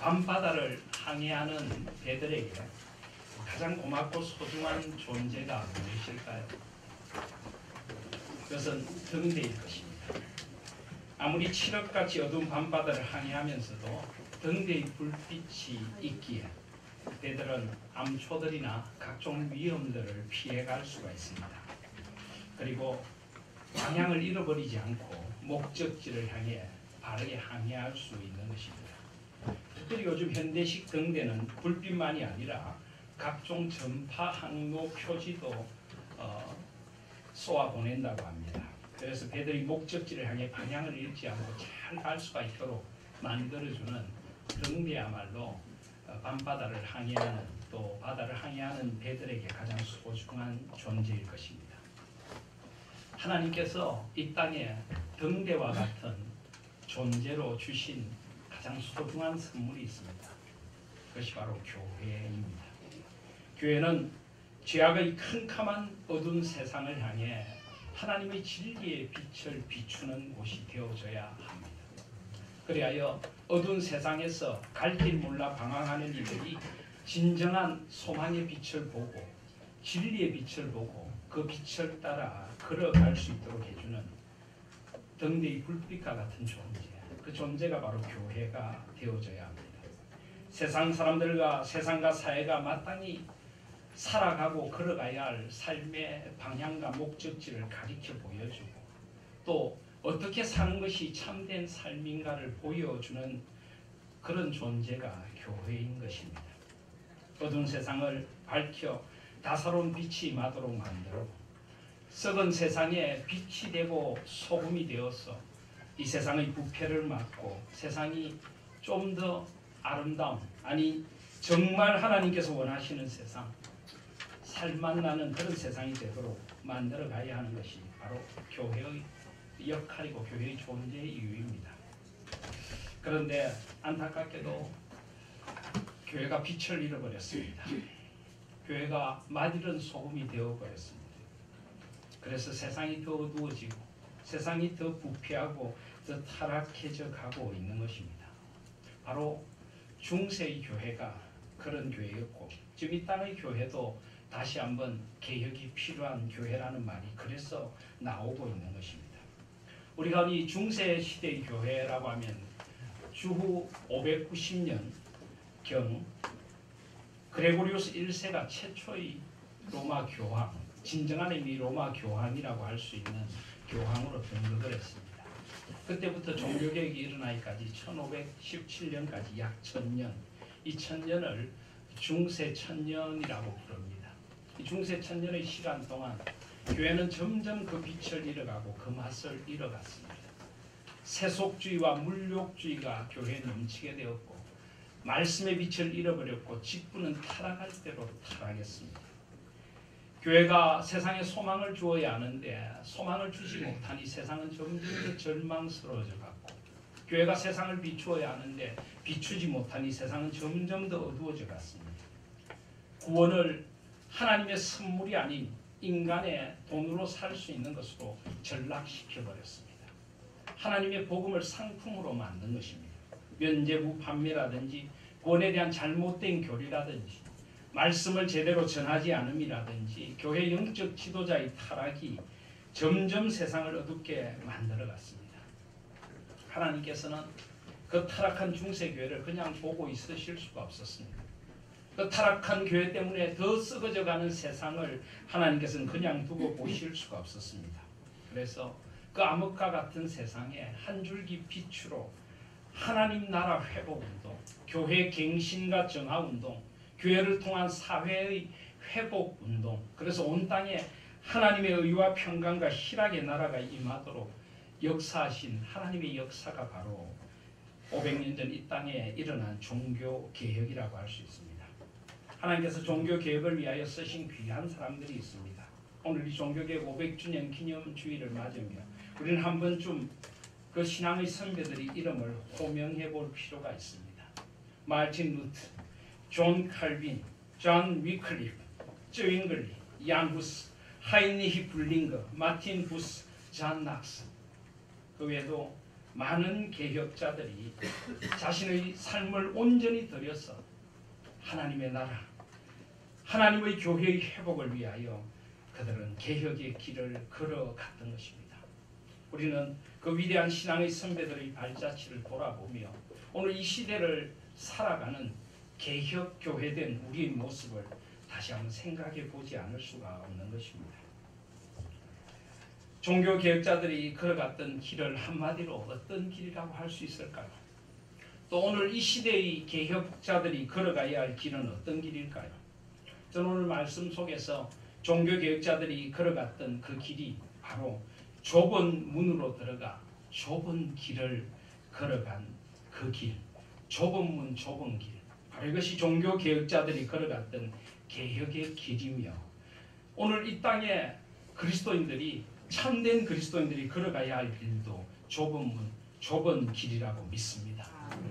밤바다를 항해하는 배들에게 가장 고맙고 소중한 존재가 무엇일까요? 그것은 등대일 것입니다. 아무리 칠흑같이 어두운 밤바다를 항해하면서도 등대의 불빛이 있기에 배들은 암초들이나 각종 위험들을 피해갈 수가 있습니다. 그리고 방향을 잃어버리지 않고 목적지를 향해 바르게 항해할 수 있는 것입니다. 특별히 요즘 현대식 등대는 불빛만이 아니라 각종 전파 항로 표지도 쏘아 보낸다고 합니다. 그래서 배들이 목적지를 향해 방향을 잃지 않고 잘 갈 수가 있도록 만들어주는 등대야말로 밤바다를 항해하는 또 바다를 항해하는 배들에게 가장 소중한 존재일 것입니다. 하나님께서 이 땅에 등대와 같은 존재로 주신 가장 소중한 선물이 있습니다. 그것이 바로 교회입니다. 교회는 죄악의 캄캄한 어두운 세상을 향해 하나님의 진리의 빛을 비추는 곳이 되어져야 합니다. 그리하여 어두운 세상에서 갈 길 몰라 방황하는 이들이 진정한 소망의 빛을 보고 진리의 빛을 보고 그 빛을 따라 걸어갈 수 있도록 해주는 등대의 불빛과 같은 존재, 그 존재가 바로 교회가 되어져야 합니다. 세상 사람들과 세상과 사회가 마땅히 살아가고 걸어가야 할 삶의 방향과 목적지를 가리켜 보여주고 또 어떻게 사는 것이 참된 삶인가를 보여주는 그런 존재가 교회인 것입니다. 어두운 세상을 밝혀 다사로운 빛이 임하도록 만들고 썩은 세상에 빛이 되고 소금이 되어서 이 세상의 부패를 막고 세상이 좀 더 아름다운, 아니 정말 하나님께서 원하시는 세상, 살만 나는 그런 세상이 되도록 만들어 가야 하는 것이 바로 교회의 역할이고 교회의 존재의 이유입니다. 그런데 안타깝게도 교회가 빛을 잃어버렸습니다. 교회가 맛이른 소금이 되어버렸습니다. 그래서 세상이 더 어두워지고 세상이 더 부패하고 더 타락해져 가고 있는 것입니다. 바로 중세의 교회가 그런 교회였고 지금 이 땅의 교회도 다시 한번 개혁이 필요한 교회라는 말이 그래서 나오고 있는 것입니다. 우리가 이 중세 시대의 교회라고 하면 주후 590년경 그레고리우스 1세가 최초의 로마 교황, 진정한 의미 로마 교황이라고 할 수 있는 교황으로 등극을 했습니다. 그때부터 종교개혁이 일어나기까지 1517년까지 약 1000년, 이 1000년을 중세 1000년이라고 부릅니다. 이 중세 1000년의 시간 동안 교회는 점점 그 빛을 잃어가고 그 맛을 잃어갔습니다. 세속주의와 물욕주의가 교회에 넘치게 되었고 말씀의 빛을 잃어버렸고 직분은 타락할 대로 타락했습니다. 교회가 세상에 소망을 주어야 하는데 소망을 주지 못하니 세상은 점점 더 절망스러워져 갔고 교회가 세상을 비추어야 하는데 비추지 못하니 세상은 점점 더 어두워져 갔습니다. 구원을 하나님의 선물이 아닌 인간의 돈으로 살 수 있는 것으로 전락시켜버렸습니다. 하나님의 복음을 상품으로 만든 것입니다. 면죄부 판매라든지 구원에 대한 잘못된 교리라든지 말씀을 제대로 전하지 않음이라든지 교회 영적 지도자의 타락이 점점 세상을 어둡게 만들어갔습니다. 하나님께서는 그 타락한 중세교회를 그냥 보고 있으실 수가 없었습니다. 그 타락한 교회 때문에 더 썩어져가는 세상을 하나님께서는 그냥 두고 보실 수가 없었습니다. 그래서 그 암흑과 같은 세상에 한 줄기 빛으로 하나님 나라 회복운동, 교회 갱신과 정화운동, 교회를 통한 사회의 회복운동, 그래서 온 땅에 하나님의 의와 평강과 희락의 나라가 임하도록 역사하신 하나님의 역사가 바로 500년 전 이 땅에 일어난 종교개혁이라고 할 수 있습니다. 하나님께서 종교개혁을 위하여 쓰신 귀한 사람들이 있습니다. 오늘 이 종교개혁 500주년 기념주의를 맞으며 우리는 한 번쯤 그 신앙의 선배들의 이름을 호명해 볼 필요가 있습니다. 마르틴 루트, 존 칼빈, 존 위클리프, 쯔윙글리, 얀 후스, 하이니히 블링거, 마틴 부스, 잔 낙스, 그 외에도 많은 개혁자들이 자신의 삶을 온전히 들여서 하나님의 나라, 하나님의 교회의 회복을 위하여 그들은 개혁의 길을 걸어갔던 것입니다. 우리는 그 위대한 신앙의 선배들의 발자취를 돌아보며 오늘 이 시대를 살아가는 개혁 교회된 우리의 모습을 다시 한번 생각해 보지 않을 수가 없는 것입니다. 종교 개혁자들이 걸어갔던 길을 한마디로 어떤 길이라고 할 수 있을까요? 또 오늘 이 시대의 개혁자들이 걸어가야 할 길은 어떤 길일까요? 저는 오늘 말씀 속에서 종교 개혁자들이 걸어갔던 그 길이 바로 좁은 문으로 들어가 좁은 길을 걸어간 그 길, 좁은 문 좁은 길, 바로 이것이 종교 개혁자들이 걸어갔던 개혁의 길이며 오늘 이 땅에 그리스도인들이 참된 그리스도인들이 걸어가야 할 길도 좁은 문 좁은 길이라고 믿습니다.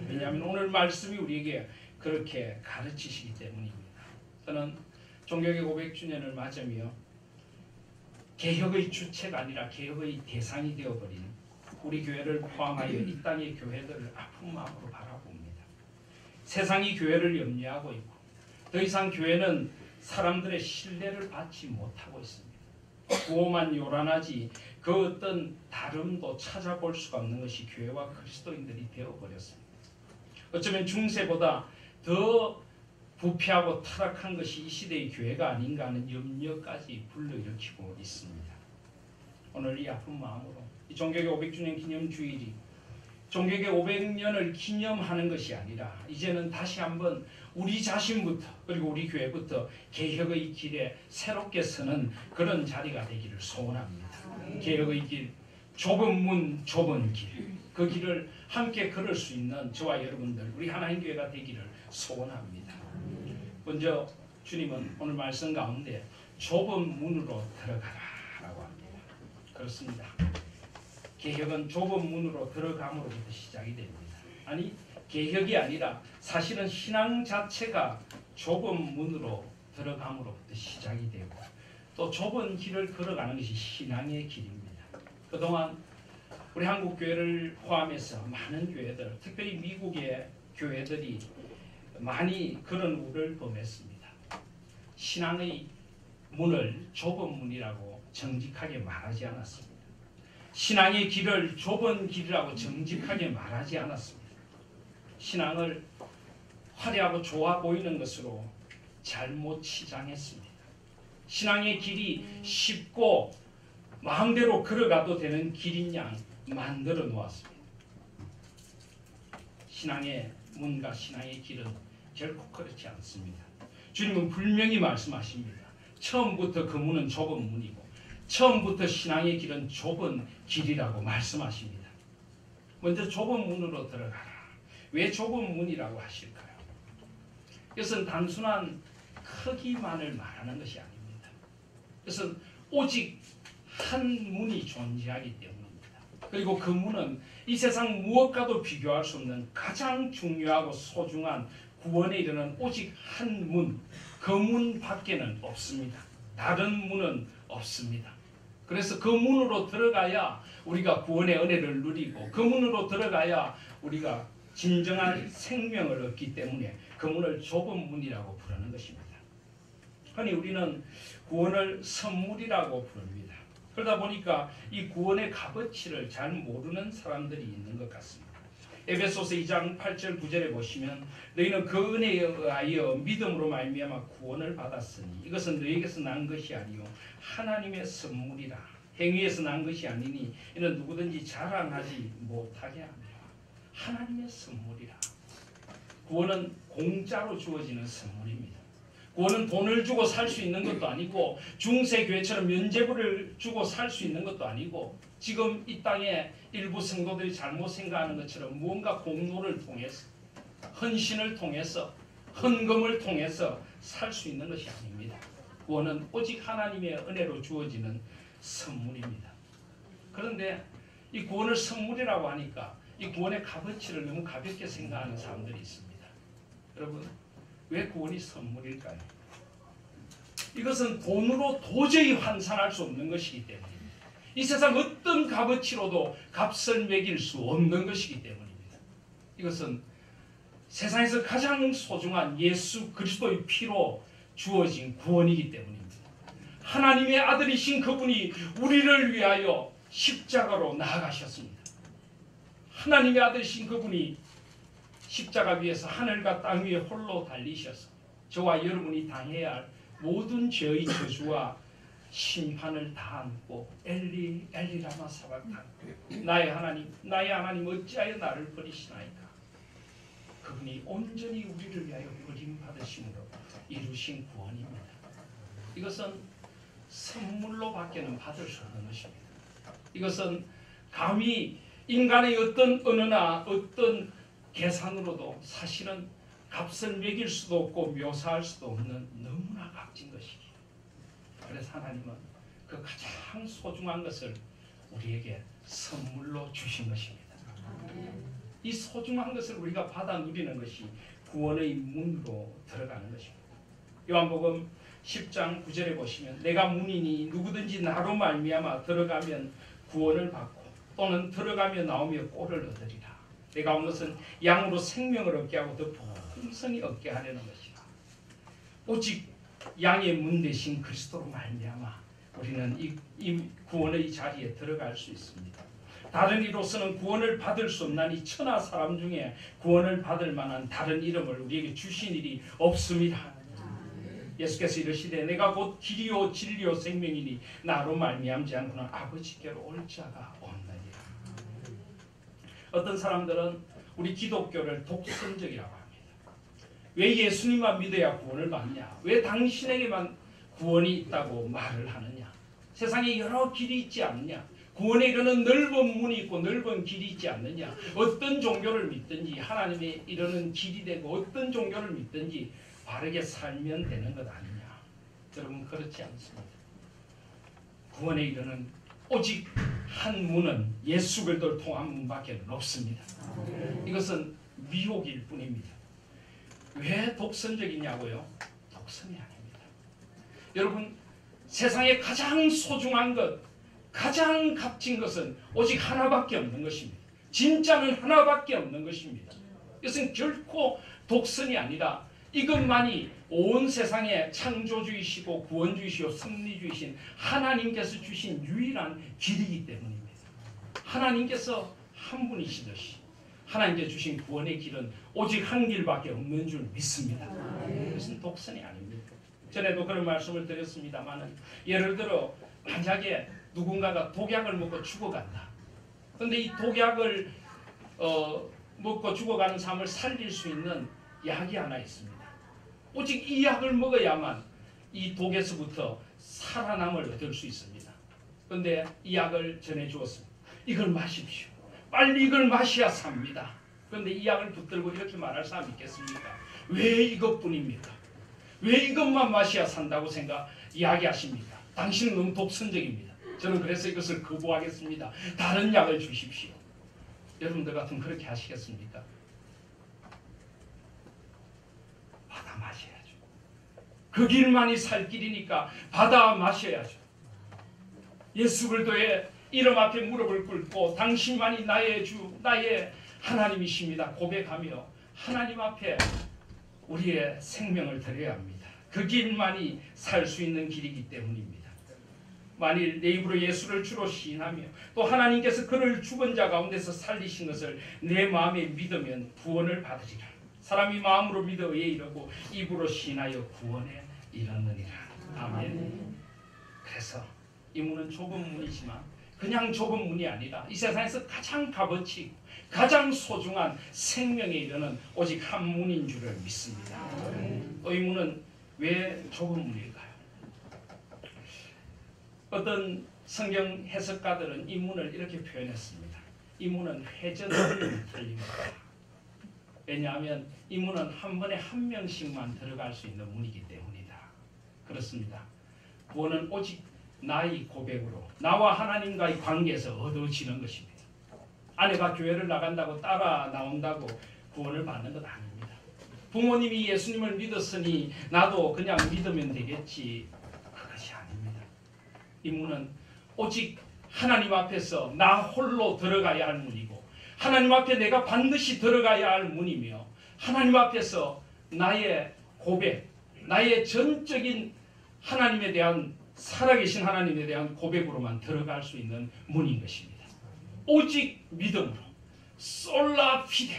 왜냐하면 오늘 말씀이 우리에게 그렇게 가르치시기 때문입니다. 저는 종교개혁 500주년을 맞으며 개혁의 주체가 아니라 개혁의 대상이 되어버린 우리 교회를 포함하여 이 땅의 교회들을 아픈 마음으로 바라봅니다. 세상이 교회를 염려하고 있고 더 이상 교회는 사람들의 신뢰를 받지 못하고 있습니다. 구호만 요란하지 그 어떤 다름도 찾아볼 수가 없는 것이 교회와 그리스도인들이 되어버렸습니다. 어쩌면 중세보다 더 부패하고 타락한 것이 이 시대의 교회가 아닌가 하는 염려까지 불러일으키고 있습니다. 오늘 이 아픈 마음으로 이 종교개혁 500주년 기념주일이 종교개혁 500년을 기념하는 것이 아니라 이제는 다시 한번 우리 자신부터 그리고 우리 교회부터 개혁의 길에 새롭게 서는 그런 자리가 되기를 소원합니다. 개혁의 길, 좁은 문 좁은 길, 그 길을 함께 걸을 수 있는 저와 여러분들 우리 하나님 교회가 되기를 소원합니다. 먼저 주님은 오늘 말씀 가운데 좁은 문으로 들어가라라고 합니다. 그렇습니다. 개혁은 좁은 문으로 들어감으로부터 시작이 됩니다. 아니 개혁이 아니라 사실은 신앙 자체가 좁은 문으로 들어감으로부터 시작이 되고 또 좁은 길을 걸어가는 것이 신앙의 길입니다. 그동안 우리 한국 교회를 포함해서 많은 교회들, 특별히 미국의 교회들이 많이 그런 우를 범했습니다. 신앙의 문을 좁은 문이라고 정직하게 말하지 않았습니다. 신앙의 길을 좁은 길이라고 정직하게 말하지 않았습니다. 신앙을 화려하고 좋아 보이는 것으로 잘못 치장했습니다. 신앙의 길이 쉽고 마음대로 걸어가도 되는 길인 양 만들어 놓았습니다. 신앙의 문과 신앙의 길은 결코 그렇지 않습니다. 주님은 분명히 말씀하십니다. 처음부터 그 문은 좁은 문이고 처음부터 신앙의 길은 좁은 길이라고 말씀하십니다. 먼저 좁은 문으로 들어가라. 왜 좁은 문이라고 하실까요? 이것은 단순한 크기만을 말하는 것이 아닙니다. 이것은 오직 한 문이 존재하기 때문입니다. 그리고 그 문은 이 세상 무엇과도 비교할 수 없는 가장 중요하고 소중한 구원에 이르는 오직 한 문, 그 문 밖에는 없습니다. 다른 문은 없습니다. 그래서 그 문으로 들어가야 우리가 구원의 은혜를 누리고 그 문으로 들어가야 우리가 진정한 생명을 얻기 때문에 그 문을 좁은 문이라고 부르는 것입니다. 흔히 우리는 구원을 선물이라고 부릅니다. 그러다 보니까 이 구원의 값어치를 잘 모르는 사람들이 있는 것 같습니다. 에베소서 2장 8절 9절에 보시면 너희는 그 은혜에 의하여 믿음으로 말미암아 구원을 받았으니 이것은 너희에게서 난 것이 아니요 하나님의 선물이라. 행위에서 난 것이 아니니 이는 누구든지 자랑하지 못하게 합니다. 하나님의 선물이라. 구원은 공짜로 주어지는 선물입니다. 구원은 돈을 주고 살 수 있는 것도 아니고 중세교회처럼 면죄부를 주고 살 수 있는 것도 아니고 지금 이 땅에 일부 성도들이 잘못 생각하는 것처럼 무언가 공로를 통해서 헌신을 통해서 헌금을 통해서 살 수 있는 것이 아닙니다. 구원은 오직 하나님의 은혜로 주어지는 선물입니다. 그런데 이 구원을 선물이라고 하니까 이 구원의 값어치를 너무 가볍게 생각하는 사람들이 있습니다. 여러분, 왜 구원이 선물일까요? 이것은 돈으로 도저히 환산할 수 없는 것이기 때문입니다. 이 세상 어떤 값어치로도 값을 매길 수 없는 것이기 때문입니다. 이것은 세상에서 가장 소중한 예수 그리스도의 피로 주어진 구원이기 때문입니다. 하나님의 아들이신 그분이 우리를 위하여 십자가로 나아가셨습니다. 하나님의 아들이신 그분이 십자가 위에서 하늘과 땅 위에 홀로 달리셔서 저와 여러분이 당해야 할 모든 죄의 저주와 심판을 다 안고 엘리 엘리 라마 사박탄 나의 하나님 어찌하여 나를 버리시나이까. 그분이 온전히 우리를 위하여 버림받으심으로 이루신 구원입니다. 이것은 선물로 밖에는 받을 수 없는 것입니다. 이것은 감히 인간의 어떤 언어나 어떤 계산으로도 사실은 값을 매길 수도 없고 묘사할 수도 없는 너무나 값진 것이기에 그래서 하나님은 그 가장 소중한 것을 우리에게 선물로 주신 것입니다. 이 소중한 것을 우리가 받아 누리는 것이 구원의 문으로 들어가는 것입니다. 요한복음 10장 9절에 보시면 내가 문이니 누구든지 나로 말미암아 들어가면 구원을 받고 또는 들어가며 나오며 꼴을 얻으리라. 내가 온 것은 양으로 생명을 얻게 하고 더 풍성히 얻게 하려는 것이라. 오직 양의 문 대신 그리스도로 말미암아 우리는 이 구원의 자리에 들어갈 수 있습니다. 다른 이로서는 구원을 받을 수 없나니 천하 사람 중에 구원을 받을 만한 다른 이름을 우리에게 주신 일이 없습니다. 예수께서 이르시되 내가 곧 길이요 진리요 생명이니 나로 말미암지 않고는 아버지께로 올 자가 없느니라. 어떤 사람들은 우리 기독교를 독선적이라고 합니다. 왜 예수님만 믿어야 구원을 받냐? 왜 당신에게만 구원이 있다고 말을 하느냐? 세상에 여러 길이 있지 않느냐? 구원에 이르는 넓은 문이 있고 넓은 길이 있지 않느냐? 어떤 종교를 믿든지 하나님에 이르는 길이 되고 어떤 종교를 믿든지 바르게 살면 되는 것 아니냐? 여러분 그렇지 않습니다. 구원에 이르는 오직 한 문은 예수 그리스도를 통한 문밖에 없습니다. 이것은 미혹일 뿐입니다. 왜 독선적이냐고요? 독선이 아닙니다. 여러분 세상에 가장 소중한 것, 가장 값진 것은 오직 하나밖에 없는 것입니다. 진짜는 하나밖에 없는 것입니다. 이것은 결코 독선이 아니라 이것만이 온 세상의 창조주이시고 구원주이시고 승리주이신 하나님께서 주신 유일한 길이기 때문입니다. 하나님께서 한 분이시듯이 하나님께서 주신 구원의 길은 오직 한 길밖에 없는 줄 믿습니다. 그것은 독선이 아닙니다. 전에도 그런 말씀을 드렸습니다만 예를 들어 만약에 누군가가 독약을 먹고 죽어간다. 그런데 이 독약을 먹고 죽어가는 사람을 살릴 수 있는 약이 하나 있습니다. 오직 이 약을 먹어야만 이 독에서부터 살아남을 얻을 수 있습니다. 그런데 이 약을 전해주었습니다. 이걸 마십시오. 빨리 이걸 마셔야 삽니다. 그런데 이 약을 붙들고 이렇게 말할 사람이 있겠습니까? 왜 이것뿐입니까? 왜 이것만 마셔야 산다고 이야기하십니까? 당신은 너무 독선적입니다. 저는 그래서 이것을 거부하겠습니다. 다른 약을 주십시오. 여러분들 같으면 그렇게 하시겠습니까? 받아 마셔야죠. 그 길만이 살 길이니까 받아 마셔야죠. 예수 그리스도의 이름 앞에 무릎을 꿇고 당신만이 나의 주, 나의 하나님이십니다 고백하며 하나님 앞에 우리의 생명을 드려야 합니다. 그 길만이 살 수 있는 길이기 때문입니다. 만일 내 입으로 예수를 주로 시인하며 또 하나님께서 그를 죽은 자 가운데서 살리신 것을 내 마음에 믿으면 구원을 받으리라. 사람이 마음으로 믿어 의에 이르고 입으로 시인하여 구원에 이르느니라. 아멘. 그래서 이 문은 좁은 문이지만 그냥 좁은 문이 아니라 이 세상에서 가장 값어치 가장 소중한 생명에 이르는 오직 한 문인 줄을 믿습니다. 또 이 문은 왜 좁은 문일까요? 어떤 성경 해석가들은 이 문을 이렇게 표현했습니다. 이 문은 회전을 틀립니다. 왜냐하면 이 문은 한 번에 한 명씩만 들어갈 수 있는 문이기 때문이다. 그렇습니다. 구원은 오직 나의 고백으로 나와 하나님과의 관계에서 얻어지는 것입니다. 아내가 교회를 나간다고 따라 나온다고 구원을 받는 것 아닙니다. 부모님이 예수님을 믿었으니 나도 그냥 믿으면 되겠지. 그것이 아닙니다. 이 문은 오직 하나님 앞에서 나 홀로 들어가야 할 문이고 하나님 앞에 내가 반드시 들어가야 할 문이며 하나님 앞에서 나의 고백, 나의 전적인 하나님에 대한 살아계신 하나님에 대한 고백으로만 들어갈 수 있는 문인 것입니다. 오직 믿음으로 솔라 피데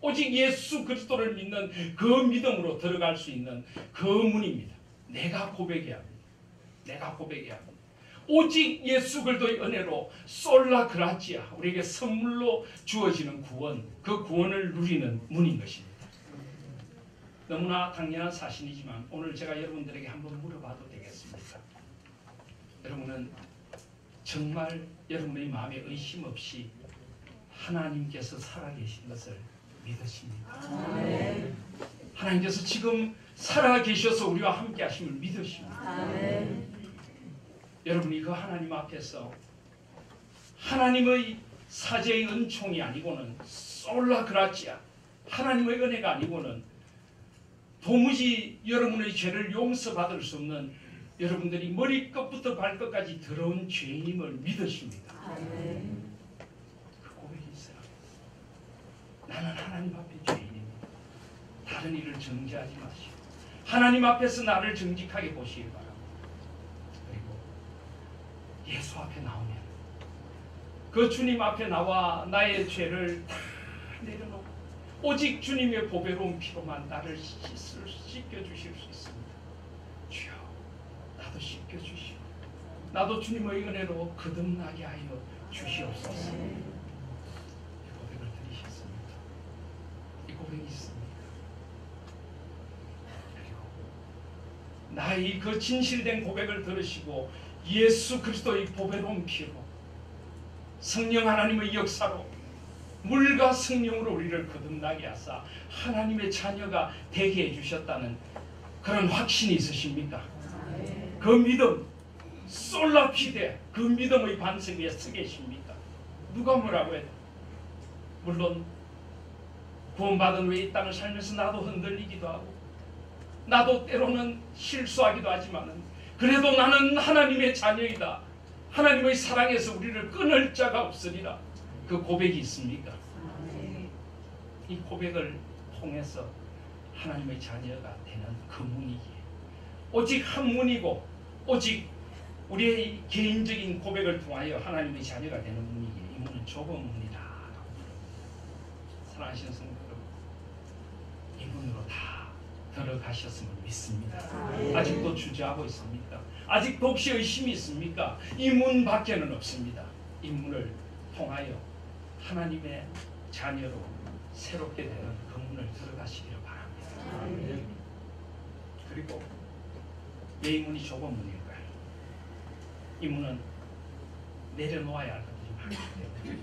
오직 예수 그리스도를 믿는 그 믿음으로 들어갈 수 있는 그 문입니다. 내가 고백해야 합니다. 내가 고백해야 합니다. 오직 예수 그리스도의 은혜로 솔라 그라지아 우리에게 선물로 주어지는 구원, 그 구원을 누리는 문인 것입니다. 너무나 당연한 사실이지만 오늘 제가 여러분들에게 한번 물어봐도 되겠습니까? 여러분은 정말 여러분의 마음에 의심 없이 하나님께서 살아계신 것을 믿으십니까? 아멘. 하나님께서 지금 살아계셔서 우리와 함께 하심을 믿으십니까? 아멘. 여러분이 그 하나님 앞에서 하나님의 사제의 은총이 아니고는 솔라 그라지아 하나님의 은혜가 아니고는 도무지 여러분의 죄를 용서받을 수 없는 여러분들이 머리끝부터 발끝까지 더러운 죄인임을 믿으십니다. 아멘. 그 고백이 있어요. 나는 하나님 앞에 죄인입니다. 다른 일을 정죄하지 마시고 하나님 앞에서 나를 정직하게 보시기 바랍니다. 그리고 예수 앞에 나오면 그 주님 앞에 나와 나의 죄를 다 내려놓고 오직 주님의 보배로운 피로만 나를 씻겨주실 수 있습니다. 주여 나도 씻겨주시오. 나도 주님의 은혜로 거듭나게 하여 주시옵소서. 이 고백을 들으셨습니까? 이 고백이 있습니까? 그리고 나의 그 진실된 고백을 들으시고 예수 그리스도의 보배로운 피로 성령 하나님의 역사로 물과 성령으로 우리를 거듭나게 하사 하나님의 자녀가 되게 해주셨다는 그런 확신이 있으십니까? 그 믿음 솔라피데 그 믿음의 반석 위에 서 계십니까? 누가 뭐라고 해도 물론 구원받은 후에 이 땅을 살면서 나도 흔들리기도 하고 나도 때로는 실수하기도 하지만 그래도 나는 하나님의 자녀이다. 하나님의 사랑에서 우리를 끊을 자가 없으리라. 그 고백이 있습니까? 이 고백을 통해서 하나님의 자녀가 되는 그 문이기에 오직 한 문이고 오직 우리의 개인적인 고백을 통하여 하나님의 자녀가 되는 문이기에 이 문은 좁은 문이다. 사랑하시는 성도 여러분, 이 문으로 다 들어가셨음을 믿습니다. 아직도 주저하고 있습니까? 아직도 혹시 의심이 있습니까? 이 문 밖에는 없습니다. 이 문을 통하여 하나님의 자녀로 새롭게 되는 그 문을 들어가시기를 바랍니다. 그리고 왜 이 문이 좁은 문일까요? 이 문은 내려놓아야 할 것들이 많기 때문에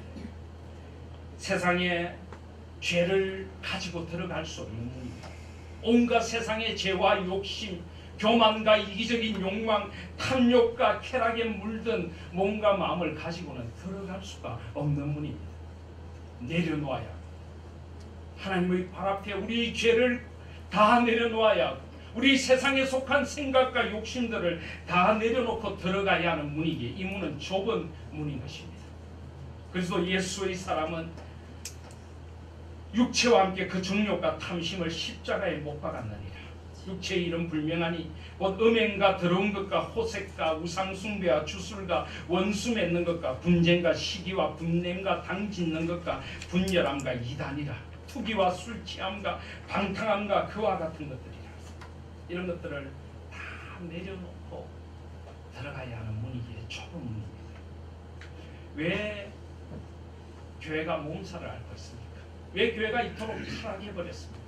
세상에 죄를 가지고 들어갈 수 없는 문입니다. 온갖 세상의 죄와 욕심, 교만과 이기적인 욕망, 탐욕과 쾌락에 물든 몸과 마음을 가지고는 들어갈 수가 없는 문입니다. 내려놓아야 하나님의 발 앞에 우리의 죄를 다 내려놓아야 우리 세상에 속한 생각과 욕심들을 다 내려놓고 들어가야 하는 문이기에 이 문은 좁은 문인 것입니다. 그래서 예수의 사람은 육체와 함께 그 정욕과 탐심을 십자가에 못 박았느니라. 육체의 이름 불명하니 곧 음행과 더러운 것과 호색과 우상숭배와 주술과 원수 맺는 것과 분쟁과 시기와 분냄과 당 짓는 것과 분열함과 이단이라. 투기와 술 취함과 방탕함과 그와 같은 것들이라. 이런 것들을 다 내려놓고 들어가야 하는 문이기에 좁은 문입니다. 왜 교회가 몸살을 앓고 있습니까? 왜 교회가 이토록 타락해버렸습니까?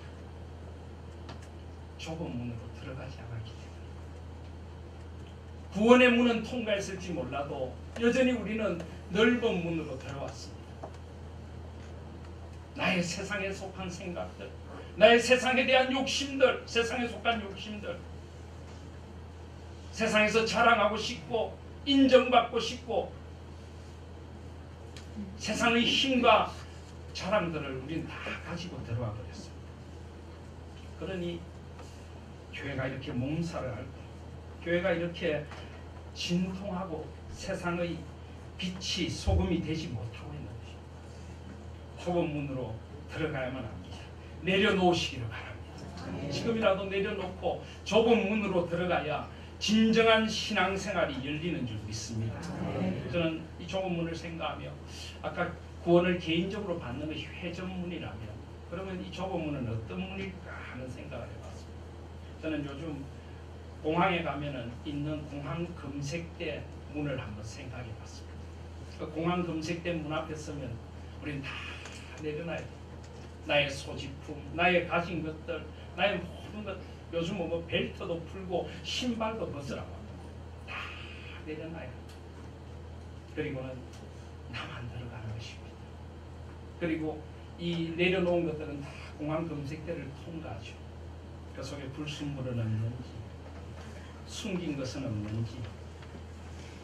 좁은 문으로 들어가지 않았기 때문에. 구원의 문은 통과했을지 몰라도 여전히 우리는 넓은 문으로 들어왔습니다. 나의 세상에 속한 생각들, 나의 세상에 대한 욕심들, 세상에 속한 욕심들, 세상에서 자랑하고 싶고 인정받고 싶고 세상의 힘과 자랑들을 우리는 다 가지고 들어와 버렸습니다. 그러니 교회가 이렇게 몸살을 앓고 교회가 이렇게 진통하고 세상의 빛이 소금이 되지 못하고 있는 것입니다. 좁은 문으로 들어가야만 합니다. 내려놓으시기를 바랍니다. 지금이라도 내려놓고 좁은 문으로 들어가야 진정한 신앙생활이 열리는 줄 믿습니다. 저는 이 좁은 문을 생각하며 아까 구원을 개인적으로 받는 것이 회전문이라면 그러면 이 좁은 문은 어떤 문일까 하는 생각을 해봤습니다. 저는 요즘 공항에 가면은 있는 공항 검색대 문을 한번 생각해 봤습니다. 그 공항 검색대 문 앞에 서면 우리는 다 내려놔야 돼. 나의 소지품, 나의 가진 것들, 나의 모든 것, 요즘은 뭐 벨트도 풀고 신발도 벗으라고 합니다. 다 내려놔야 돼. 그리고는 나만 들어가는 것입니다. 그리고 이 내려놓은 것들은 다 공항 검색대를 통과하죠. 그 속에 불순물은 없는지 숨긴 것은 없는지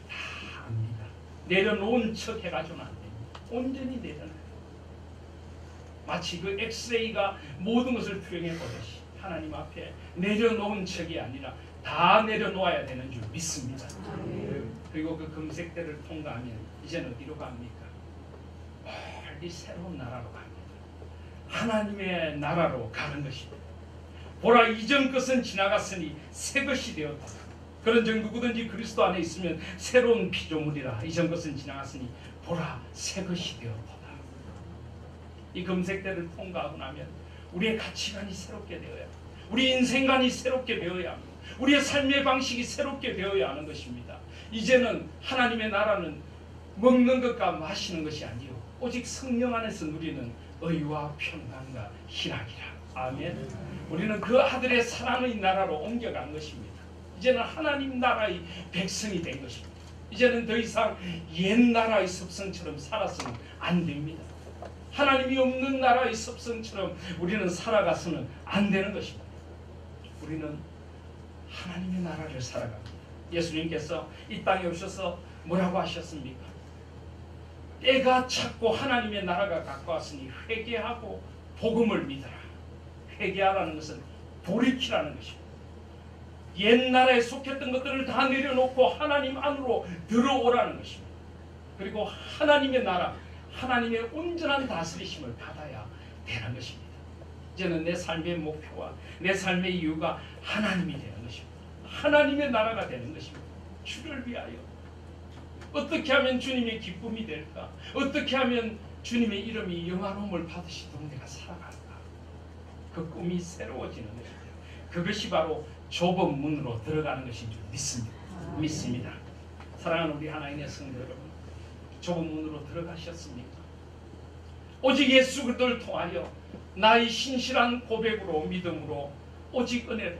다 압니다. 내려놓은 척 해가지고는 안 됩니다. 온전히 내려놔요. 마치 그 엑스레이가 모든 것을 투영해 보듯이 하나님 앞에 내려놓은 척이 아니라 다 내려놓아야 되는 줄 믿습니다. 그리고 그 금색대를 통과하면 이제는 어디로 갑니까? 멀리 새로운 나라로 갑니다. 하나님의 나라로 가는 것입니다. 보라, 이전 것은 지나갔으니 새 것이 되었다. 그런즉 누구든지 그리스도 안에 있으면 새로운 피조물이라. 이전 것은 지나갔으니 보라, 새 것이 되었다. 이 금색대를 통과하고 나면 우리의 가치관이 새롭게 되어야 합니다. 우리 인생관이 새롭게 되어야 합니다. 우리의 삶의 방식이 새롭게 되어야 하는 것입니다. 이제는 하나님의 나라는 먹는 것과 마시는 것이 아니요 오직 성령 안에서 누리는 의와 평강과 희락이라. 아멘. 우리는 그 아들의 사랑의 나라로 옮겨간 것입니다. 이제는 하나님 나라의 백성이 된 것입니다. 이제는 더 이상 옛 나라의 습성처럼 살아서는 안 됩니다. 하나님이 없는 나라의 습성처럼 우리는 살아가서는 안 되는 것입니다. 우리는 하나님의 나라를 살아갑니다. 예수님께서 이 땅에 오셔서 뭐라고 하셨습니까? 때가 찼고 하나님의 나라가 가까웠으니 회개하고 복음을 믿어라. 회개하라는 것은 돌이키라는 것입니다. 옛 나라에 속했던 것들을 다 내려놓고 하나님 안으로 들어오라는 것입니다. 그리고 하나님의 나라, 하나님의 온전한 다스리심을 받아야 되는 것입니다. 이제는 내 삶의 목표와 내 삶의 이유가 하나님이 되는 것입니다. 하나님의 나라가 되는 것입니다. 주를 위하여 어떻게 하면 주님의 기쁨이 될까? 어떻게 하면 주님의 이름이 영화로움을 받으시도록 내가 살아갈까? 그 꿈이 새로워지는 것입니다. 그것이 바로 좁은 문으로 들어가는 것인 줄 믿습니다. 사랑하는 우리 하나님의 성도 여러분, 좁은 문으로 들어가셨습니까? 오직 예수 그리스도를 통하여 나의 신실한 고백으로 믿음으로 오직 은혜로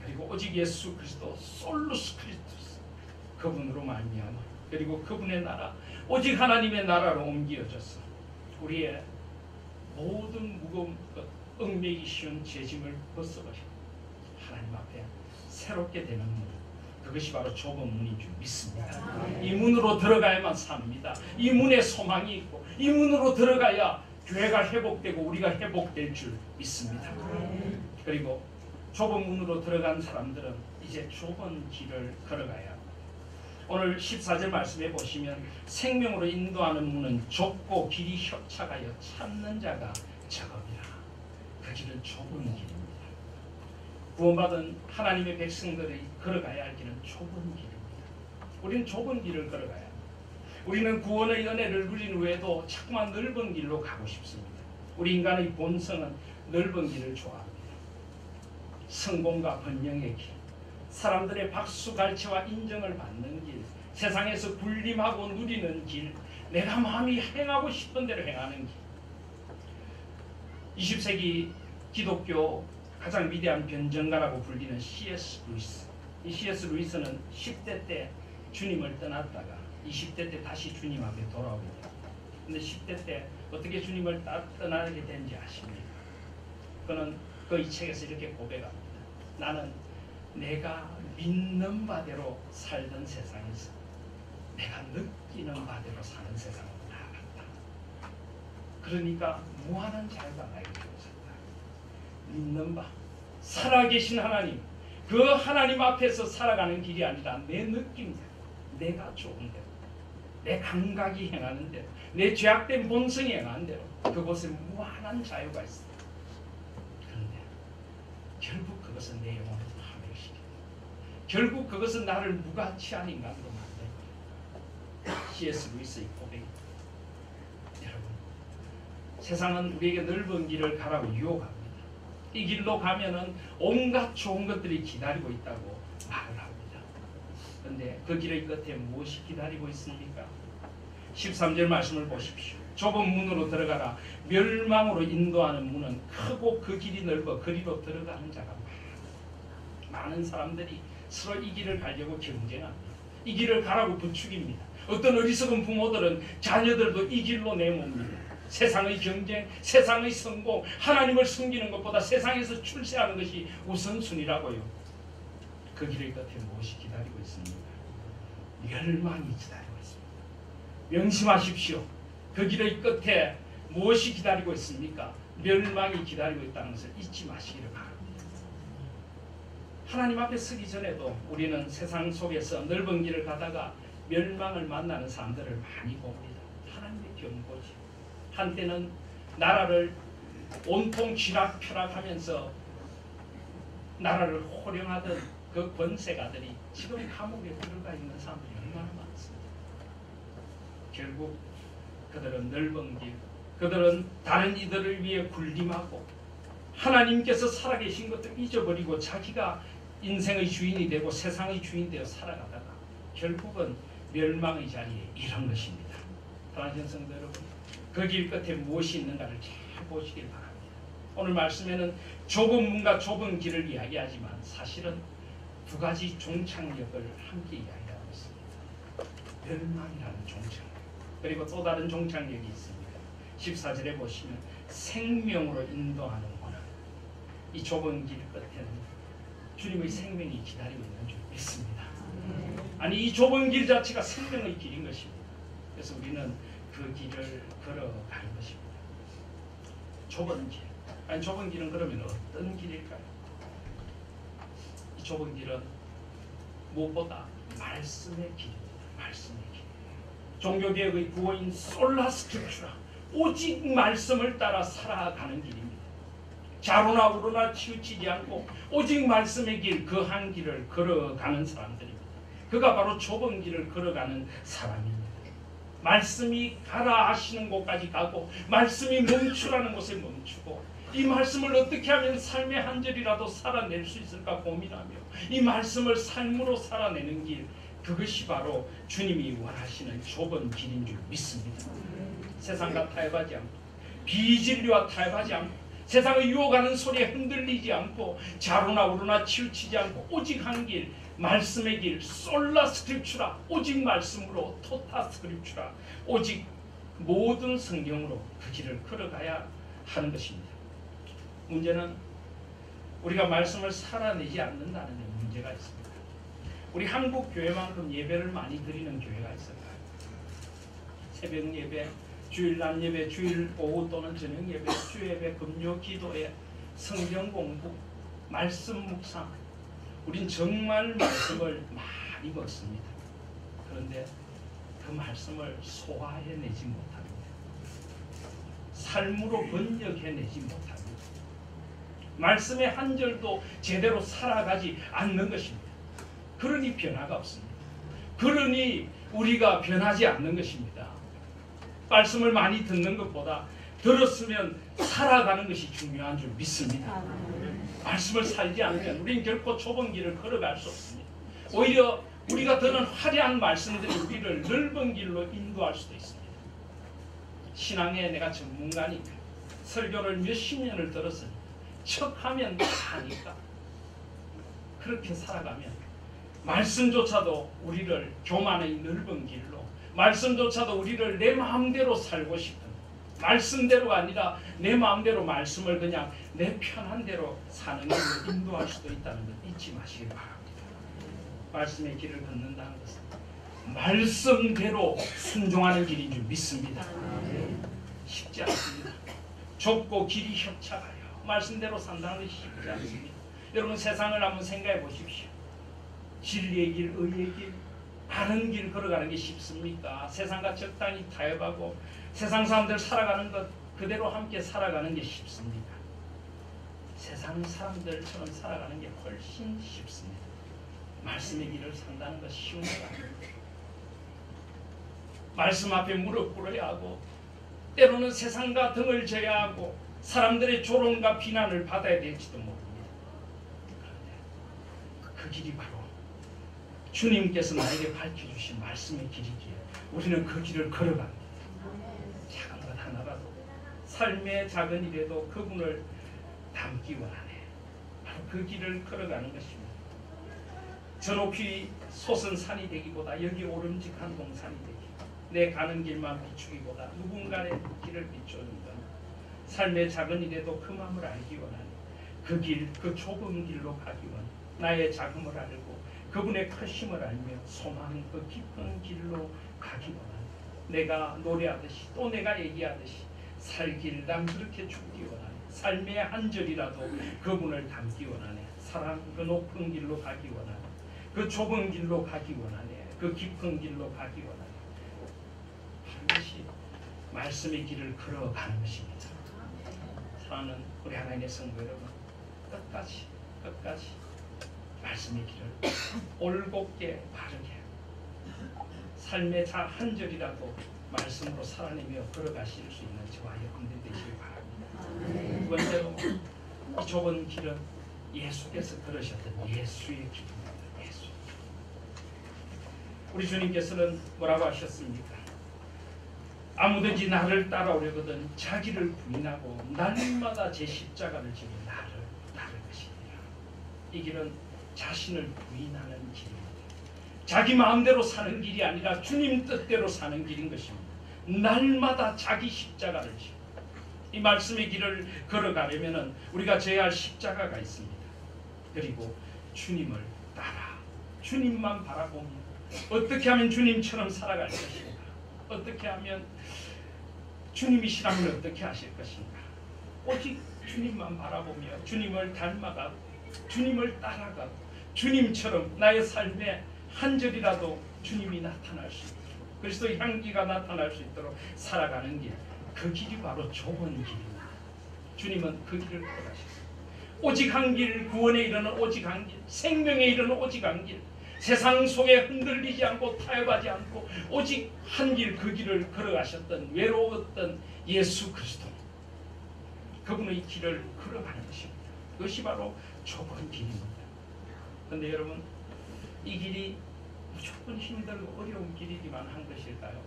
그리고 오직 예수 그리스도 솔루스 크리스토스 그분으로 말미암아 그리고 그분의 나라 오직 하나님의 나라로 옮겨져서 우리의 모든 무거운 것 얽매이기 쉬운 죄짐을 벗어버리고 하나님 앞에 새롭게 되는 문, 그것이 바로 좁은 문인 줄 믿습니다. 이 문으로 들어가야만 삽니다. 이 문에 소망이 있고 이 문으로 들어가야 교회가 회복되고 우리가 회복될 줄 믿습니다. 그리고 좁은 문으로 들어간 사람들은 이제 좁은 길을 걸어가야 합니다. 오늘 14절 말씀해 보시면 생명으로 인도하는 문은 좁고 길이 협착하여 찾는 자가 적음이라. 그 길은 좁은 길입니다. 구원받은 하나님의 백성들이 걸어가야 할 길은 좁은 길입니다. 우리는 좁은 길을 걸어가야 합니다. 우리는 구원의 은혜를 누린 후에도 자꾸만 넓은 길로 가고 싶습니다. 우리 인간의 본성은 넓은 길을 좋아합니다. 성공과 번영의 길, 사람들의 박수 갈채와 인정을 받는 길, 세상에서 군림하고 누리는 길, 내가 마음이 행하고 싶은 대로 행하는 길. 20세기 기독교 가장 위대한 변정가라고 불리는 C.S. 루이스. 이 C.S. 루이스는 10대 때 주님을 떠났다가 20대 때 다시 주님 앞에 돌아옵니다. 근데 10대 때 어떻게 주님을 떠나게 된지 아십니까? 그는 그 이 책에서 이렇게 고백합니다. 나는 내가 믿는 바대로 살던 세상에서 내가 느끼는 바대로 사는 세상으로 나아갔다. 그러니까 무한한 자유가 나에게 주어졌다. 믿는 바, 살아계신 하나님, 그 하나님 앞에서 살아가는 길이 아니라 내 느낌대로, 내가 좋은 대로, 내 감각이 행하는 대로, 내 죄악된 본성이 행하는 대로 그곳에 무한한 자유가 있습니다. 그런데 결국 그것은 내 영혼을 파멸시킵니다. 결국 그것은 나를 무가치한 인간으로 만듭니다. C.S. 루이스의 고백입니다. 여러분, 세상은 우리에게 넓은 길을 가라고 유혹합니다. 이 길로 가면은 온갖 좋은 것들이 기다리고 있다고 말을 합니다. 그런데 그 길의 끝에 무엇이 기다리고 있습니까? 13절 말씀을 보십시오. 좁은 문으로 들어가라. 멸망으로 인도하는 문은 크고 그 길이 넓어 그리로 들어가는 자가 많은 사람들이 서로 이 길을 가려고 경쟁합니다. 이 길을 가라고 부추깁니다. 어떤 어리석은 부모들은 자녀들도 이 길로 내모입니다. 세상의 경쟁, 세상의 성공, 하나님을 섬기는 것보다 세상에서 출세하는 것이 우선순위라고요. 그 길의 끝에 무엇이 기다리고 있습니까? 멸망이 기다리고 있습니다. 명심하십시오. 그 길의 끝에 무엇이 기다리고 있습니까? 멸망이 기다리고 있다는 것을 잊지 마시기를 바랍니다. 하나님 앞에 서기 전에도 우리는 세상 속에서 넓은 길을 가다가 멸망을 만나는 사람들을 많이 봅니다. 하나님의 경고지. 한때는 나라를 온통 쥐락펴락하면서 나라를 호령하던 그 권세가들이 지금 감옥에 들어가 있는 사람들이 얼마나 많습니다. 결국 그들은 넓은 길, 그들은 다른 이들을 위해 군림하고 하나님께서 살아계신 것을 잊어버리고 자기가 인생의 주인이 되고 세상의 주인이 되어 살아가다가 결국은 멸망의 자리에 이른 것입니다. 사랑하는 성도 여러분, 그 길 끝에 무엇이 있는가를 잘 보시길 바랍니다. 오늘 말씀에는 좁은 문과 좁은 길을 이야기하지만 사실은 두 가지 종착역을 함께 이야기하고 있습니다. 멸망이라는 종착역, 그리고 또 다른 종착역이 있습니다. 14절에 보시면 생명으로 인도하는 문은, 이 좁은 길 끝에는 주님의 생명이 기다리고 있는 줄 믿습니다. 아니, 이 좁은 길 자체가 생명의 길인 것입니다. 그래서 우리는 그 길을 걸어가는 것입니다. 좁은 길. 아니, 좁은 길은 그러면 어떤 길일까요? 이 좁은 길은 무엇보다 말씀의 길입니다. 말씀의 길. 종교개혁의 구호인 솔라 스크립추라, 오직 말씀을 따라 살아가는 길입니다. 좌로나 우로나 치우치지 않고 오직 말씀의 길, 그 한 길을 걸어가는 사람들입니다. 그가 바로 좁은 길을 걸어가는 사람입니다. 말씀이 가라 하시는 곳까지 가고 말씀이 멈추라는 곳에 멈추고, 이 말씀을 어떻게 하면 삶의 한 절이라도 살아낼 수 있을까 고민하며 이 말씀을 삶으로 살아내는 길, 그것이 바로 주님이 원하시는 좁은 길인 줄 믿습니다. 세상과 타협하지 않고 비진리와 타협하지 않고 세상의 유혹하는 소리에 흔들리지 않고 좌로나 우로나 치우치지 않고 오직 한 길, 말씀의 길, 솔라 스크립추라, 오직 말씀으로 토타 스크립추라, 오직 모든 성경으로 그 길을 걸어가야 하는 것입니다. 문제는 우리가 말씀을 살아내지 않는다는 데 문제가 있습니다. 우리 한국 교회만큼 예배를 많이 드리는 교회가 있을까요? 새벽 예배, 주일 낮 예배, 주일 오후 또는 저녁 예배, 주 예배, 금요 기도회, 성경 공부, 말씀 묵상, 우린 정말 말씀을 많이 먹습니다. 그런데 그 말씀을 소화해내지 못합니다. 삶으로 번역해내지 못합니다. 말씀의 한 절도 제대로 살아가지 않는 것입니다. 그러니 변화가 없습니다. 그러니 우리가 변하지 않는 것입니다. 말씀을 많이 듣는 것보다 들었으면 살아가는 것이 중요한 줄 믿습니다. 말씀을 살지 않으면 우리는 결코 좁은 길을 걸어갈 수 없습니다. 오히려 우리가 듣는 화려한 말씀들이 우리를 넓은 길로 인도할 수도 있습니다. 신앙에 내가 전문가니까, 설교를 몇십 년을 들었으니 척하면 다 하니까, 그렇게 살아가면 말씀조차도 우리를 교만의 넓은 길로, 말씀조차도 우리를 내 마음대로 살고 싶은, 말씀대로가 아니라 내 마음대로 말씀을 그냥 내 편한 대로 사는 길로 인도할 수도 있다는 걸 잊지 마시기 바랍니다. 말씀의 길을 걷는다는 것은 말씀대로 순종하는 길인 줄 믿습니다. 쉽지 않습니다. 좁고 길이 협착하여 말씀대로 산다는 것이 쉽지 않습니다. 여러분, 세상을 한번 생각해 보십시오. 진리의 길, 의의 길, 아는 길 걸어가는 게 쉽습니까? 세상과 적당히 타협하고 세상 사람들 살아가는 것 그대로 함께 살아가는 게 쉽습니다. 세상 사람들처럼 살아가는 게 훨씬 쉽습니다. 말씀의 길을 산다는 것 쉬운 것 아닙니다. 말씀 앞에 무릎 꿇어야 하고 때로는 세상과 등을 져야 하고 사람들의 조롱과 비난을 받아야 될지도 모릅니다. 그런데 그 길이 바로 주님께서 나에게 밝혀주신 말씀의 길이기에 우리는 그 길을 걸어갑니다. 작은 것 하나라도 삶의 작은 일에도 그분을 담기 원하네. 바로 그 길을 걸어가는 것입니다. 저 높이 솟은 산이 되기보다 여기 오름직한 동산이 되기, 내 가는 길만 비추기보다 누군가의 길을 비추는 것, 삶의 작은 일에도 그 마음을 알기 원하네. 그 길, 그 좁은 길로 가기 원해. 나의 작음을 알고 그분의 크심을 알며 소망 그 깊은 길로 가기 원하네. 내가 노래하듯이 또 내가 얘기하듯이 살길 난 그렇게 죽기 원하네. 삶의 한 절이라도 그분을 담기 원하네. 사랑 그 높은 길로 가기 원하네. 그 좁은 길로 가기 원하네. 그 깊은 길로 가기 원하네. 반드시 말씀의 길을 걸어가는 것입니다. 사랑하는 우리 하나님의 성도 여러분, 끝까지 말씀의 길을 올곧게 바르게 삶의 한 절이라도 말씀으로 살아내며 걸어가실 수 있는 저와 여러분들 되시길 바랍니다. 두 번째로 이 좁은 길은 예수께서 걸으셨던 예수의 길입니다. 예수. 우리 주님께서는 뭐라고 하셨습니까? 아무든지 나를 따라오려거든 자기를 부인하고 날마다 제 십자가를 지고 나를 따를 것이니라. 이 길은 자신을 부인하는 길입니다. 자기 마음대로 사는 길이 아니라 주님 뜻대로 사는 길인 것입니다. 날마다 자기 십자가를 지고 이 말씀의 길을 걸어가려면 우리가 져야 할 십자가가 있습니다. 그리고 주님을 따라 주님만 바라보며 어떻게 하면 주님처럼 살아갈 것인가, 어떻게 하면 주님이시라면 어떻게 하실 것인가, 오직 주님만 바라보며 주님을 닮아가고 주님을 따라가고 주님처럼 나의 삶에 한 절이라도 주님이 나타날 수 있도록, 그리스도의 향기가 나타날 수 있도록 살아가는 길, 그 길이 바로 좁은 길입니다. 주님은 그 길을 걸어가셨습니다. 오직 한 길, 구원에 이르는 오직 한 길, 생명에 이르는 오직 한 길, 세상 속에 흔들리지 않고 타협하지 않고 오직 한 길, 그 길을 걸어가셨던 외로웠던 예수 그리스도, 그분의 길을 걸어가는 것입니다. 그것이 바로 좁은 길입니다. 그런데 여러분, 이 길이 무조건 힘들고 어려운 길이기만 한 것일까요?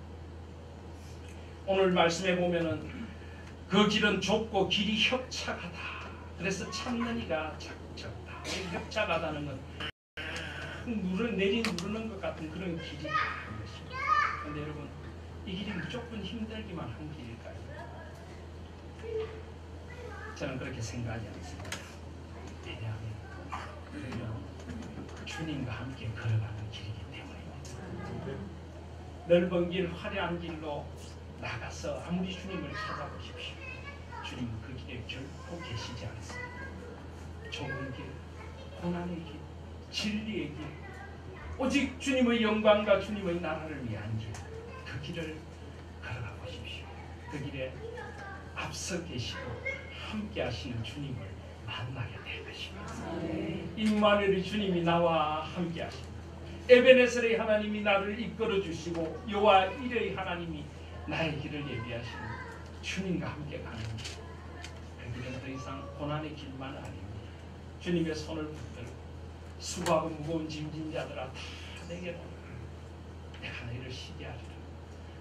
오늘 말씀에 보면은 그 길은 좁고 길이 협착하다. 그래서 참는 이가 적다. 협착하다는 건 누르는 것 같은 그런 길이 아닌 것입니다. 그런데 여러분, 이 길이 무조건 힘들기만 한 길일까요? 저는 그렇게 생각하지 않습니다. 왜냐하면 주님과 함께 걸어가는 길이기 때문입니다. 넓은 길, 화려한 길로 나가서 아무리 주님을 찾아보십시오. 주님은 그 길에 결코 계시지 않습니다. 좁은 길, 고난의 길, 진리의 길, 오직 주님의 영광과 주님의 나라를 위한 길, 그 길을 걸어가 보십시오. 그 길에 앞서 계시고 함께 하시는 주님을 만나게 될 것입니다. 임마누엘의 주님이 나와 함께 하십니다. 에베네셀의 하나님이 나를 이끌어 주시고 여호와 이레의 하나님이 나의 길을 예비하시는 주님과 함께 가는 길, 그 길은 더 이상 고난의 길만 아닙니다. 주님의 손을 붙들고 수고하고 무거운 짐진 자들아 다 내게로 오라. 내가 너희를 쉬게 하리라.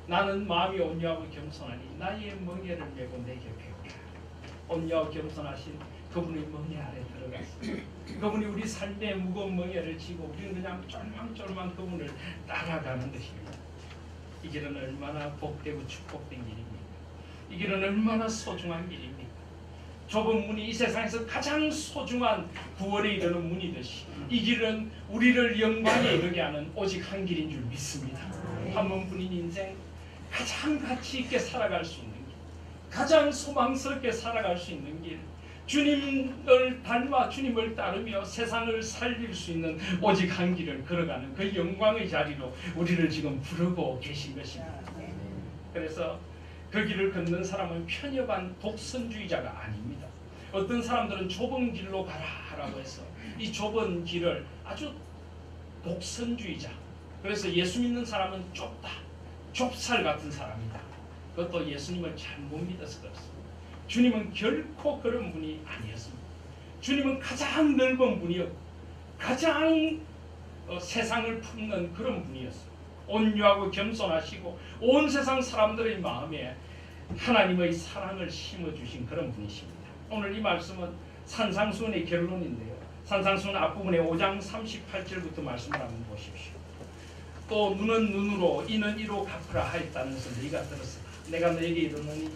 나는 마음이 온유하고 겸손하니 나의 멍에를 메고 내게 배우라. 온유하고 겸손하신 그분의 멍에 아래 들어갔습니다. 그분이 우리 삶의 무거운 멍에를 지고 우리는 그냥 쫄망쫄망 그분을 따라가는 것입니다. 이 길은 얼마나 복되고 축복된 길입니까? 이 길은 얼마나 소중한 길입니까? 좁은 문이 이 세상에서 가장 소중한 구원에 이르는 문이듯이 이 길은 우리를 영광에 이르게 하는 오직 한 길인 줄 믿습니다. 한 번뿐인 인생, 가장 가치 있게 살아갈 수 있는 길, 가장 소망스럽게 살아갈 수 있는 길, 주님을 닮아 주님을 따르며 세상을 살릴 수 있는 오직 한 길을 걸어가는 그 영광의 자리로 우리를 지금 부르고 계신 것입니다. 그래서 그 길을 걷는 사람은 편협한 독선주의자가 아닙니다. 어떤 사람들은 좁은 길로 가라라고 해서 이 좁은 길을 아주 독선주의자, 그래서 예수 믿는 사람은 좁다, 좁쌀 같은 사람이다. 그것도 예수님을 잘못 믿어서 그렇습니다. 주님은 결코 그런 분이 아니었습니다. 주님은 가장 넓은 분이었고 가장 세상을 품는 그런 분이었어요. 온유하고 겸손하시고 온 세상 사람들의 마음에 하나님의 사랑을 심어주신 그런 분이십니다. 오늘 이 말씀은 산상수훈의 결론인데요. 산상수훈 앞부분에 5장 38절부터 말씀을 한번 보십시오. 또 눈은 눈으로 이는 이로 갚으라 하였다면서 네가 들었으나 내가 너에게 이르노니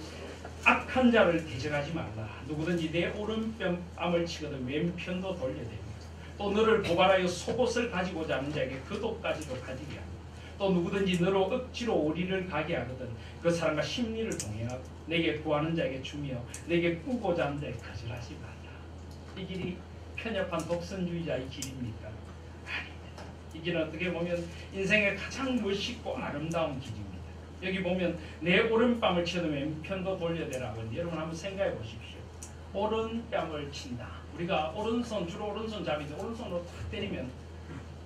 악한 자를 대적하지 말라. 누구든지 내 오른뺨을 치거든 왼편도 돌려대며 또 너를 고발하여 속옷을 가지고자 하는 자에게 그 도까지도 가지게 하고 또 누구든지 너로 억지로 오리를 가게 하거든 그 사람과 심리를 동행하고 내게 구하는 자에게 주며 내게 꾸고자 하는 자에게 거절하지 말라. 이 길이 편협한 독선주의자의 길입니까? 아닙니다. 이 길은 어떻게 보면 인생의 가장 멋있고 아름다운 길입니다. 여기 보면 내 오른뺨을 치어도 왼편도 돌려대라고 하는데 여러분 한번 생각해 보십시오. 오른뺨을 친다. 우리가 오른손 주로 오른손 잡이데 오른손으로 탁 때리면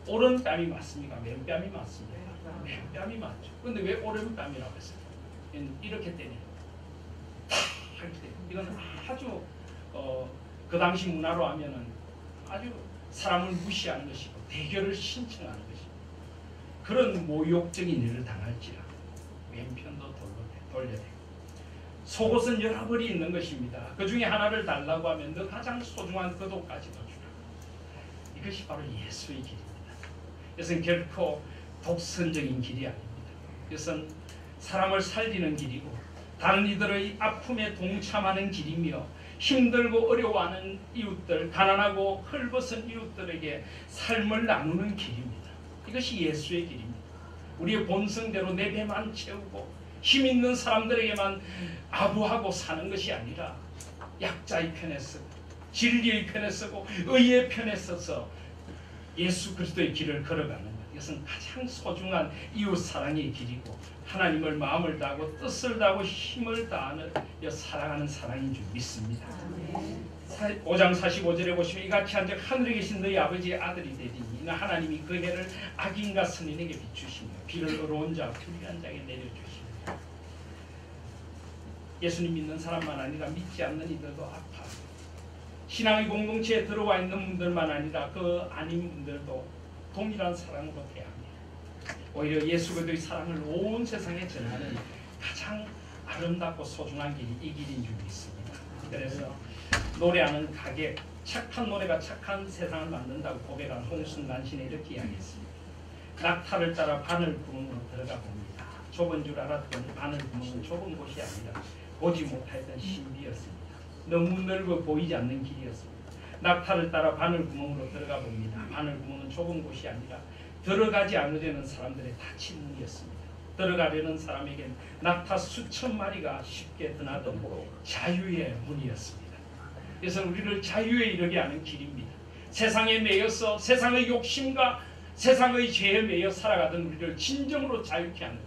오른뺨이 맞습니까? 왼뺨이 맞습니까? 왼뺨이 맞죠. 근데 왜 오른뺨이라고 했어요? 이렇게 때리는 탁 할 때 이건 아주 그 당시 문화로 하면은 아주 사람을 무시하는 것이고 대결을 신청하는 것이고 그런 모욕적인 일을 당할지라 왼편도 돌려대고 속옷은 여러 벌이 있는 것입니다. 그 중에 하나를 달라고 하면 너 가장 소중한 그 도까지도 주라. 이것이 바로 예수의 길입니다. 이것은 결코 독선적인 길이 아닙니다. 이것은 사람을 살리는 길이고 다른 이들의 아픔에 동참하는 길이며 힘들고 어려워하는 이웃들, 가난하고 헐벗은 이웃들에게 삶을 나누는 길입니다. 이것이 예수의 길입니다. 우리의 본성대로 내 배만 채우고 힘 있는 사람들에게만 아부하고 사는 것이 아니라 약자의 편에 서고 진리의 편에 서고 의의 편에 서서 예수 그리스도의 길을 걸어가는 것. 이것은 가장 소중한 이웃 사랑의 길이고 하나님을 마음을 다하고 뜻을 다하고 힘을 다하는 사랑하는 사랑인 줄 믿습니다. 5장 45절에 보시면 이같이 한즉 하늘에 계신 너희 아버지의 아들이 되리니 이는 하나님이 그 해를 악인과 선인에게 비추시며 비를 의로운 자 불의한 자에게 내려주시며 예수님 믿는 사람만 아니라 믿지 않는 이들도 아파하고 신앙의 공동체에 들어와 있는 분들만 아니라 그 아닌 분들도 동일한 사랑으로 대합니다. 오히려 예수 그리스도의 사랑을 온 세상에 전하는 가장 아름답고 소중한 길이 이 길인 줄 믿습니다. 그래서 노래하는 가객, 착한 노래가 착한 세상을 만든다고 고백한 홍순관신이 이렇게 이야기했습니다. 낙타를 따라 바늘 구멍으로 들어가 봅니다. 좁은 줄 알았던 바늘 구멍은 좁은 곳이 아니라 보지 못했던 신비였습니다. 너무 넓어 보이지 않는 길이었습니다. 낙타를 따라 바늘 구멍으로 들어가 봅니다. 바늘 구멍은 좁은 곳이 아니라 들어가지 않으려는 사람들의 닫힌 문이었습니다. 들어가려는 사람에겐 낙타 수천 마리가 쉽게 드나든 자유의 문이었습니다. 그래서 우리를 자유에 이르게 하는 길입니다. 세상에 매여서 세상의 욕심과 세상의 죄에 매여 살아가던 우리를 진정으로 자유케 하는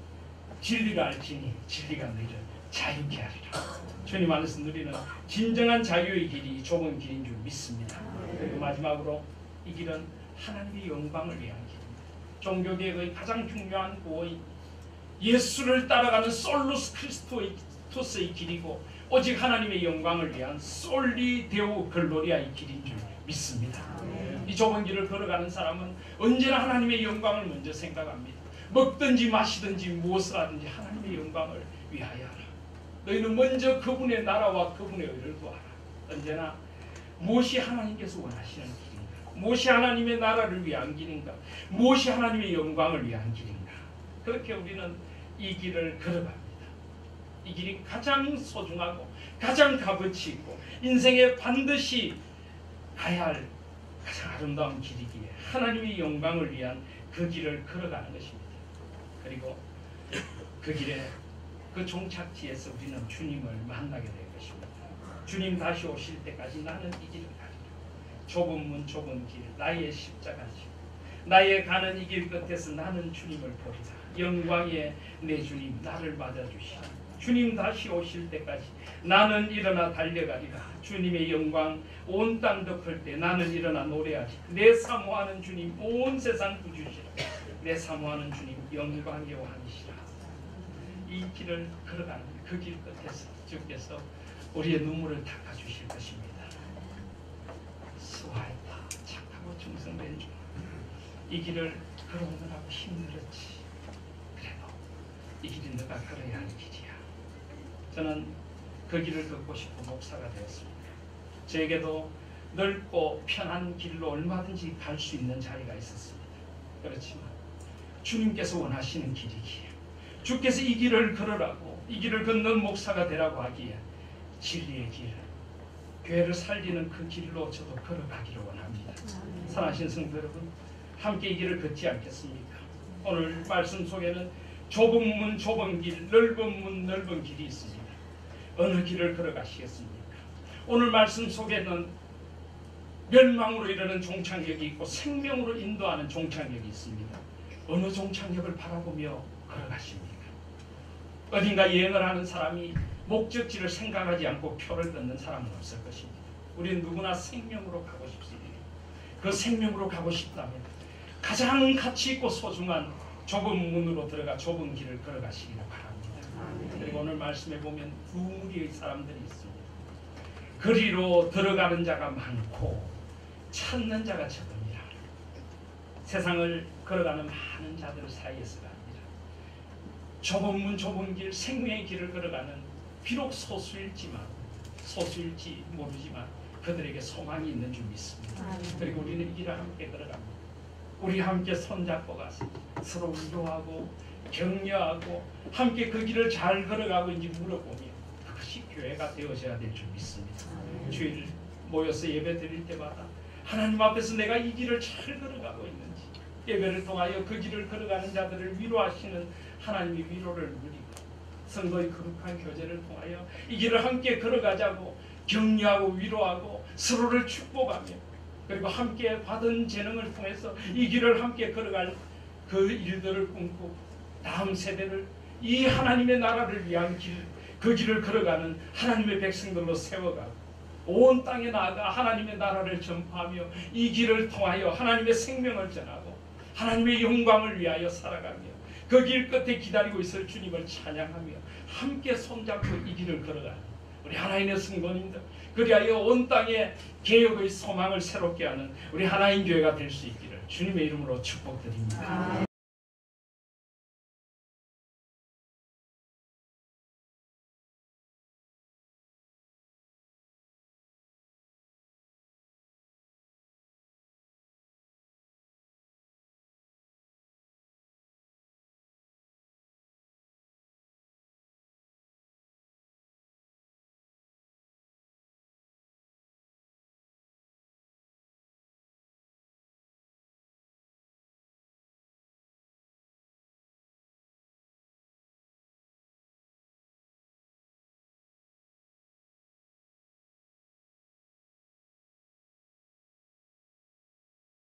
진리를 알지니 진리가 너희를 자유케 하리라. 주님 안에서 누리는 진정한 자유의 길이 좁은 길인 줄 믿습니다. 그리고 마지막으로 이 길은 하나님의 영광을 위한 길입니다. 종교개혁의 가장 중요한 구호인 예수를 따라가는 솔루스 크리스토스의 길이고 오직 하나님의 영광을 위한 솔리 데오 글로리아의 길인 줄 믿습니다. 이 좁은 길을 걸어가는 사람은 언제나 하나님의 영광을 먼저 생각합니다. 먹든지 마시든지 무엇을 하든지 하나님의 영광을 위하여 하라. 너희는 먼저 그분의 나라와 그분의 의를 구하라. 언제나 무엇이 하나님께서 원하시는 길인가? 무엇이 하나님의 나라를 위한 길인가? 무엇이 하나님의 영광을 위한 길인가? 그렇게 우리는 이 길을 걸어갑니다. 이 길이 가장 소중하고 가장 값어치 있고 인생에 반드시 가야 할 가장 아름다운 길이기에 하나님의 영광을 위한 그 길을 걸어가는 것입니다. 그리고 그 길에 그 종착지에서 우리는 주님을 만나게 될 것입니다. 주님 다시 오실 때까지 나는 이 길을 가리라. 좁은 문 좁은 길 나의 십자가 지고 나의 가는 이 길 끝에서 나는 주님을 보리라. 영광의 내 주님 나를 맞아주시라. 주님 다시 오실 때까지 나는 일어나 달려가리라. 주님의 영광 온 땅 덮을 때 나는 일어나 노래하리. 내 사모하는 주님 온 세상 구주시라. 내 사모하는 주님 영광의 왕이시라. 이 길을 걸어가는 그 길 끝에서 주께서 우리의 눈물을 닦아주실 것입니다. 수고했다. 착하고 충성된 주. 이 길을 걸어오느라고 힘들었지. 그래도 이 길이 너가 걸어야 할 길이야. 저는 그 길을 걷고 싶은 목사가 되었습니다. 저에게도 넓고 편한 길로 얼마든지 갈 수 있는 자리가 있었습니다. 그렇지만 주님께서 원하시는 길이기에 주께서 이 길을 걸으라고 이 길을 걷는 목사가 되라고 하기에 진리의 길, 교회를 살리는 그 길로 저도 걸어가기를 원합니다. 사랑하신 성도 여러분, 함께 이 길을 걷지 않겠습니까? 오늘 말씀 속에는 좁은 문 좁은 길, 넓은 문 넓은 길이 있습니다. 어느 길을 걸어가시겠습니까? 오늘 말씀 속에는 멸망으로 이르는 종착역이 있고 생명으로 인도하는 종착역이 있습니다. 어느 종착역을 바라보며 걸어가십니까? 어딘가 여행을 하는 사람이 목적지를 생각하지 않고 표를 끊는 사람은 없을 것입니다. 우리는 누구나 생명으로 가고 싶습니다. 그 생명으로 가고 싶다면 가장 가치 있고 소중한 좁은 문으로 들어가 좁은 길을 걸어가시기를 바랍니다. 그리고 오늘 말씀에 보면 두 무리의 사람들이 있습니다. 그리로 들어가는 자가 많고 찾는 자가 적습니다. 세상을 걸어가는 많은 자들 사이에서가 아니라 좁은 문 좁은 길 생명의 길을 걸어가는 비록 소수일지 모르지만 그들에게 소망이 있는 줄 믿습니다. 그리고 우리는 이 길을 함께 걸어갑니다. 우리 함께 손잡고 가서 서로 위로하고 격려하고 함께 그 길을 잘 걸어가고인지 물어보며 그것이 교회가 되어져야 될 줄 믿습니다. 주일 모여서 예배 드릴 때마다 하나님 앞에서 내가 이 길을 잘 걸어가고 있는지 예배를 통하여 그 길을 걸어가는 자들을 위로하시는 하나님의 위로를 누리고 성도의 거룩한 교제를 통하여 이 길을 함께 걸어가자고 격려하고 위로하고 서로를 축복하며 그리고 함께 받은 재능을 통해서 이 길을 함께 걸어갈 그 일들을 꿈꾸고 다음 세대를 이 하나님의 나라를 위한 길, 그 길을 걸어가는 하나님의 백성들로 세워가고 온 땅에 나아가 하나님의 나라를 전파하며 이 길을 통하여 하나님의 생명을 전하고 하나님의 영광을 위하여 살아가며 그 길 끝에 기다리고 있을 주님을 찬양하며 함께 손잡고 이 길을 걸어가는 우리 하나님의 성도님들, 그리하여 온 땅에 개혁의 소망을 새롭게 하는 우리 하나님 교회가 될 수 있기를 주님의 이름으로 축복드립니다.